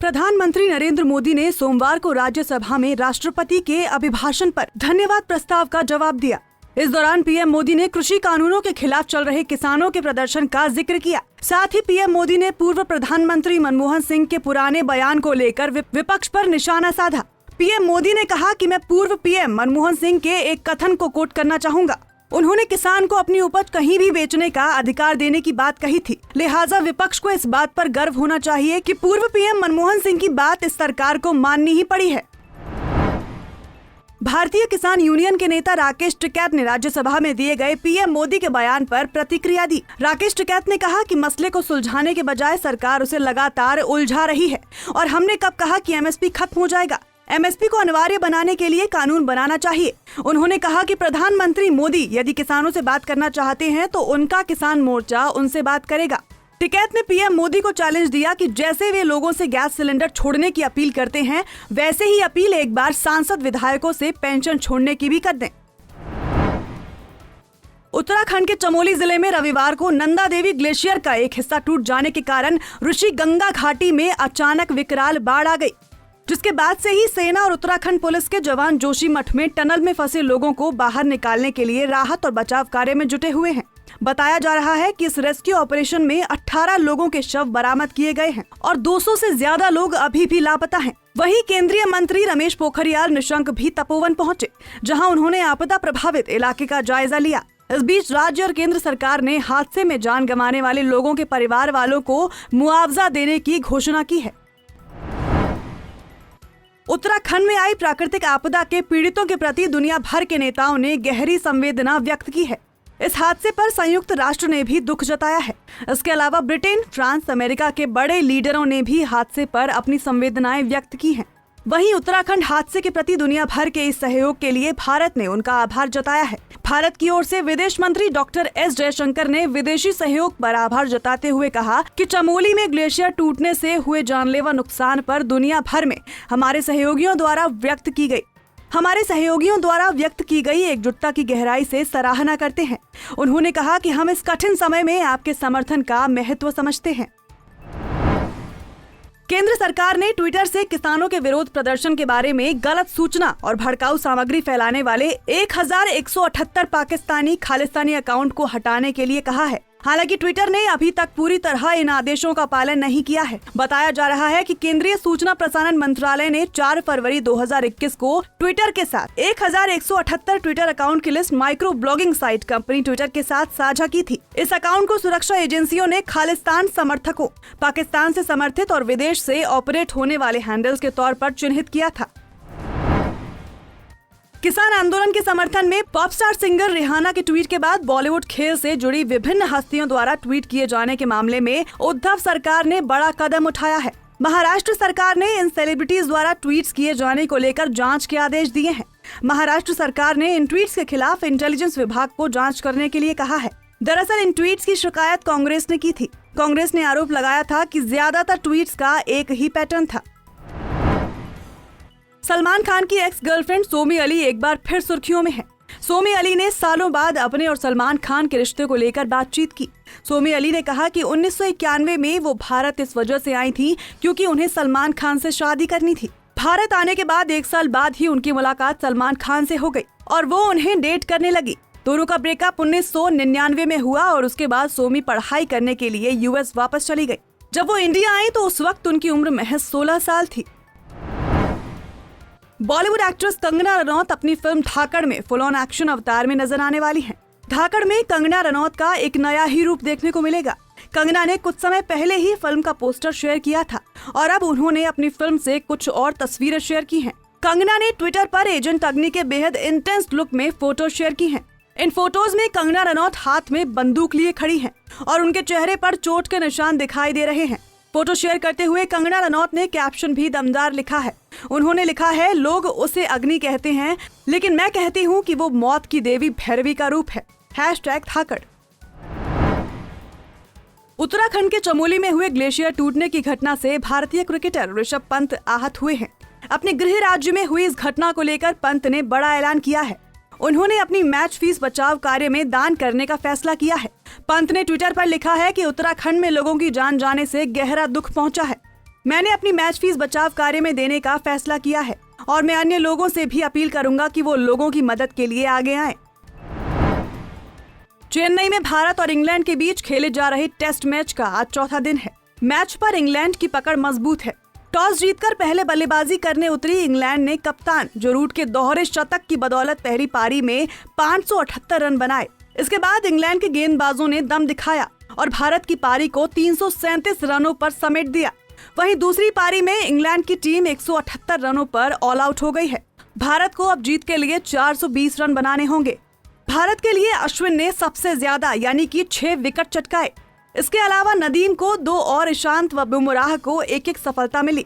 प्रधानमंत्री नरेंद्र मोदी ने सोमवार को राज्यसभा में राष्ट्रपति के अभिभाषण पर धन्यवाद प्रस्ताव का जवाब दिया। इस दौरान पीएम मोदी ने कृषि कानूनों के खिलाफ चल रहे किसानों के प्रदर्शन का जिक्र किया। साथ ही पीएम मोदी ने पूर्व प्रधानमंत्री मनमोहन सिंह के पुराने बयान को लेकर विपक्ष पर निशाना साधा। पीएम मोदी ने कहा कि मैं पूर्व पीएम मनमोहन सिंह के एक कथन को कोट करना चाहूंगा। उन्होंने किसान को अपनी उपज कहीं भी बेचने का अधिकार देने की बात कही थी। लिहाजा विपक्ष को इस बात पर गर्व होना चाहिए कि पूर्व पीएम मनमोहन सिंह की बात इस सरकार को माननी ही पड़ी है। भारतीय किसान यूनियन के नेता राकेश टिकैत ने राज्यसभा में दिए गए पीएम मोदी के बयान पर प्रतिक्रिया दी। राकेश टिकैत ने कहा कि मसले को सुलझाने के बजाय सरकार उसे लगातार उलझा रही है और हमने कब कहा कि एमएसपी खत्म हो जाएगा। एमएसपी को अनिवार्य बनाने के लिए कानून बनाना चाहिए। उन्होंने कहा कि प्रधानमंत्री मोदी यदि किसानों से बात करना चाहते हैं तो उनका किसान मोर्चा उनसे बात करेगा। टिकैत ने पीएम मोदी को चैलेंज दिया कि जैसे वे लोगों से गैस सिलेंडर छोड़ने की अपील करते हैं, वैसे ही अपील एक बार सांसद विधायकों से पेंशन छोड़ने की भी कर दें। उत्तराखंड के चमोली जिले में रविवार को नंदा देवी ग्लेशियर का एक हिस्सा टूट जाने के कारण ऋषि गंगा घाटी में अचानक विकराल बाढ़ आ गई, जिसके बाद से ही सेना और उत्तराखंड पुलिस के जवान जोशीमठ में टनल में फंसे लोगों को बाहर निकालने के लिए राहत और बचाव कार्य में जुटे हुए हैं। बताया जा रहा है कि इस रेस्क्यू ऑपरेशन में 18 लोगों के शव बरामद किए गए हैं और 200 से ज्यादा लोग अभी भी लापता हैं। वहीं केंद्रीय मंत्री रमेश पोखरियाल निशंक भी तपोवन पहुंचे, जहां उन्होंने आपदा प्रभावित इलाके का जायजा लिया। इस बीच राज्य और केंद्र सरकार ने हादसे में जान गंवाने वाले लोगों के परिवार वालों को मुआवजा देने की घोषणा की है। उत्तराखंड में आई प्राकृतिक आपदा के पीड़ितों के प्रति दुनिया भर के नेताओं ने गहरी संवेदना व्यक्त की है। इस हादसे पर संयुक्त राष्ट्र ने भी दुख जताया है। इसके अलावा ब्रिटेन, फ्रांस, अमेरिका के बड़े लीडरों ने भी हादसे पर अपनी संवेदनाएं व्यक्त की हैं। वहीं उत्तराखंड हादसे के प्रति दुनिया भर के इस सहयोग के लिए भारत ने उनका आभार जताया है। भारत की ओर से विदेश मंत्री डॉक्टर एस जयशंकर ने विदेशी सहयोग पर आभार जताते हुए कहा कि चमोली में ग्लेशियर टूटने से हुए जानलेवा नुकसान पर दुनिया भर में हमारे सहयोगियों द्वारा व्यक्त की गई एकजुटता की गहराई से सराहना करते हैं। उन्होंने कहा कि हम इस कठिन समय में आपके समर्थन का महत्व समझते हैं। केंद्र सरकार ने ट्विटर से किसानों के विरोध प्रदर्शन के बारे में गलत सूचना और भड़काऊ सामग्री फैलाने वाले 1178 पाकिस्तानी खालिस्तानी अकाउंट को हटाने के लिए कहा है। हालांकि ट्विटर ने अभी तक पूरी तरह इन आदेशों का पालन नहीं किया है। बताया जा रहा है कि केंद्रीय सूचना प्रसारण मंत्रालय ने 4 फरवरी 2021 को ट्विटर के साथ 1178 ट्विटर अकाउंट की list micro blogging site company Twitter के साथ साझा की थी। इस अकाउंट को सुरक्षा एजेंसियों ने खालिस्तान समर्थकों, पाकिस्तान से समर्थित और विदेश से ऑपरेट होने वाले हैंडल्स के तौर पर चिन्हित किया था। किसान आंदोलन के समर्थन में पॉप स्टार सिंगर रिहाना के ट्वीट के बाद बॉलीवुड खेल से जुड़ी विभिन्न हस्तियों द्वारा ट्वीट किए जाने के मामले में उद्धव सरकार ने बड़ा कदम उठाया है। महाराष्ट्र सरकार ने इन सेलिब्रिटीज द्वारा ट्वीट्स किए जाने को लेकर जांच के आदेश दिए हैं। महाराष्ट्र सरकार ने इन ट्वीट्स के खिलाफ इंटेलिजेंस विभाग को जांच करने के लिए कहा है। दरअसल इन ट्वीट्स की शिकायत कांग्रेस ने की थी। कांग्रेस ने आरोप लगाया था कि ज्यादातर ट्वीट्स का एक ही पैटर्न था। सलमान खान की एक्स गर्लफ्रेंड सोमी अली एक बार फिर सुर्खियों में है। सोमी अली ने सालों बाद अपने और सलमान खान के रिश्ते को लेकर बातचीत की। सोमी अली ने कहा कि 1991 में वो भारत इस वजह से आई थी क्योंकि उन्हें सलमान खान से शादी करनी थी। भारत आने के बाद 1 साल बाद ही उनकी मुलाकात सलमान खान से हो गई और वो उन्हें डेट करने लगी। दोनों का ब्रेकअप 1999 में हुआ और उसके बाद सोमी पढ़ाई करने के लिए यूएस वापस चली गई। जब वो इंडिया आई तो उस वक्त उनकी उम्र महज 16 साल थी। बॉलीवुड एक्ट्रेस कंगना रनौत अपनी फिल्म धाकड़ में फुल ऑन एक्शन अवतार में नजर आने वाली हैं। धाकड़ में कंगना रनौत का एक नया ही रूप देखने को मिलेगा। कंगना ने कुछ समय पहले ही फिल्म का पोस्टर शेयर किया था और अब उन्होंने अपनी फिल्म से कुछ और तस्वीरें शेयर की हैं। कंगना ने ट्विटर पर एजेंट अग्नि के बेहद इंटेंस लुक में फोटो शेयर की हैं। इन फोटोज में कंगना रनौत हाथ में बंदूक लिए खड़ी हैं और उनके चेहरे पर चोट के निशान दिखाई दे रहे हैं। फोटो शेयर करते हुए कंगना रनौत ने कैप्शन भी दमदार लिखा है। उन्होंने लिखा है, लोग उसे अग्नि कहते हैं लेकिन मैं कहती हूँ कि वो मौत की देवी भैरवी का रूप है। #धाकड़। उत्तराखंड के चमोली में हुए ग्लेशियर टूटने की घटना से भारतीय क्रिकेटर ऋषभ पंत आहत हुए हैं। अपने गृह राज्य में हुई इस घटना को लेकर पंत ने बड़ा ऐलान किया है। उन्होंने अपनी मैच फीस बचाव कार्य में दान करने का फैसला किया है। पंत ने ट्विटर पर लिखा है कि उत्तराखंड में लोगों की जान जाने से गहरा दुख पहुंचा है। मैंने अपनी मैच फीस बचाव कार्य में देने का फैसला किया है और मैं अन्य लोगों से भी अपील करूंगा कि वो लोगों की मदद के लिए आगे आएं। चेन्नई में भारत और इंग्लैंड के बीच खेले जा रहे टेस्ट मैच का आज चौथा दिन है। मैच पर इंग्लैंड की पकड़ मजबूत है। टॉस जीतकर पहले बल्लेबाजी करने उतरी इंग्लैंड ने कप्तान जरूट के दोहरे शतक की बदौलत पहली पारी में 578 रन बनाए। इसके बाद इंग्लैंड के गेंदबाजों ने दम दिखाया और भारत की पारी को 337 रनों पर समेट दिया। वहीं दूसरी पारी में इंग्लैंड की टीम 178 रनों पर ऑल आउट हो गई है। भारत को अब जीत के लिए 420 रन बनाने होंगे। भारत के लिए अश्विन ने सबसे ज्यादा यानी कि 6 विकेट चटकाए। इसके अलावा नदीम को 2 और ईशांत व बुमराह को एक-एक सफलता मिली।